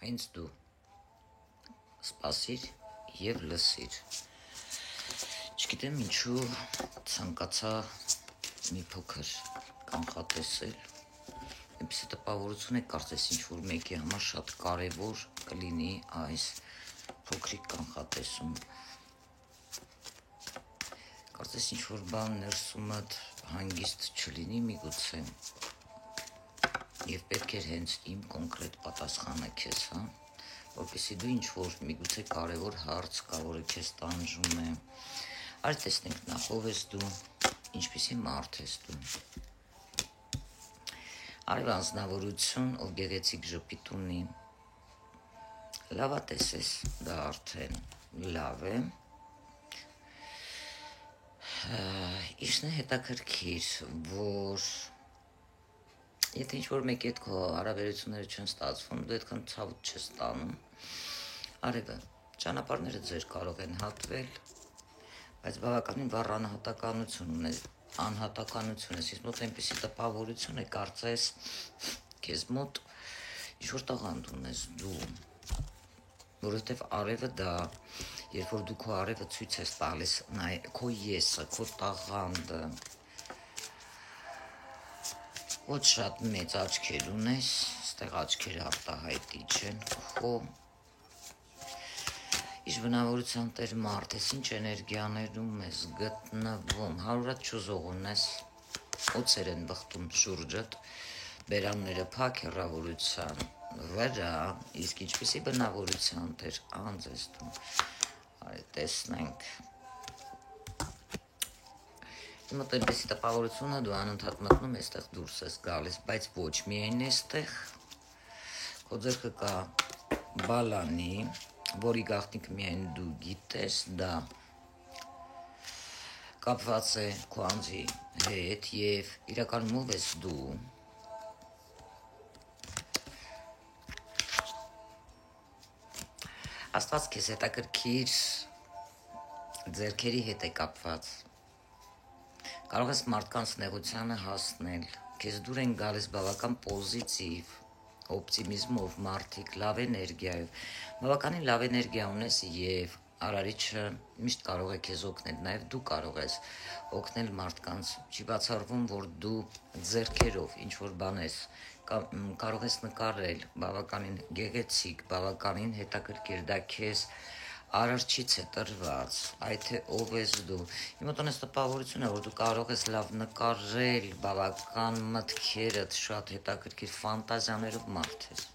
Ինձ դու սպասիր և լսիր։ Չգիտեմ ինչու ցանկացա մի փոքր կանխատեսել, այնպիսի տպավորություն է կարծես ինչ-որ մեկի համար շատ կարևոր կլինի այս փոքրիկ կանխատեսում։ Կարծես ինչ-որ բան ներսումդ հանգիստ չլինի միգուցե, և պետք էր հենց իմ կոնկրետ պատասխանը քեզ, որպեսզի դու ինչ-որ միգուցե կարևոր հարց կա, որը քեզ տանջում է, արի տեսնենք նախ ով ես դու, ինչպիսի մարդ ես դու։ Արի անձնավորություն, ով գեղեցիկ ժպիտ ունի, լավատես ես, դա արդեն լավ է, իշն է հետաքրքիր, որ եթե ինչ-որ մեկի հետ քո հարաբերությունները չեն ստացվում, դու այդքան ցավոտ չես տանում, արևը, ճանապարհները ձեր կարող են հատվել, բայց բավականին վառ անհատականություն ես, իսկ մոտ այնպիսի տպավորություն է, կարծես քեզ մոտ ինչ-որ տաղանդ ունես դու, որովհետև արևը դա, երբ որ դու քո արևը ցույց ես տալիս, քո եսը, քո տաղանդը, ոչ շատ մեծ աչքեր ունես, ստեղ աչքերը արտահայտիչ են, քո իշ բնավորության տեր մարդ ես, ինչ էներգիաներում ես գտնվում, 100 հատ չուզող ունես, օձեր են բխտում շուրջդ, բերանները փակ հեռավորության վրա, իսկ ինչպիսի բնավորության տեր անձ ես դու, արի տեսնենք։ Իմ մոտ այնպեսի տպավորությունը դու անընդհատ մտնում այստեղ դուրս ես գալիս, բայց ոչ միայն այստեղ, քո ձեռքը կա բալանի, որի գաղտնիքը միայն դու գիտես, դա կապված է քո անձի հետ և իրականում ով ես դու, Աստված քեզ հետաքրքիր ձեռքերի հետ է կապված, կարող ես մարդկանց նեղությանը հասնել, քեզ դուր են գալիս բավական պոզիտիվ, օպտիմիզմով մարդիկ, լավ էներգիայով, բավականին լավ էներգիա ունես և արարիչը միշտ կարող է քեզ օգնել, նաև դու կարող ես օգնել մարդկանց, չի բացառվում, որ դու ձեռքերով ինչ-որ բան ես, կարող ես նկարել, բավականին գեղեցիկ, բավականին հետաքրքիր, դա քեզ արարչից է տրված, այ թե ով ես դու, իմ մոտ այս տպավորությունը, որ դու կարող ես լավ նկարել, բավական մտքերդ շատ հետաքրքիր ֆանտազիաներով մարդ ես,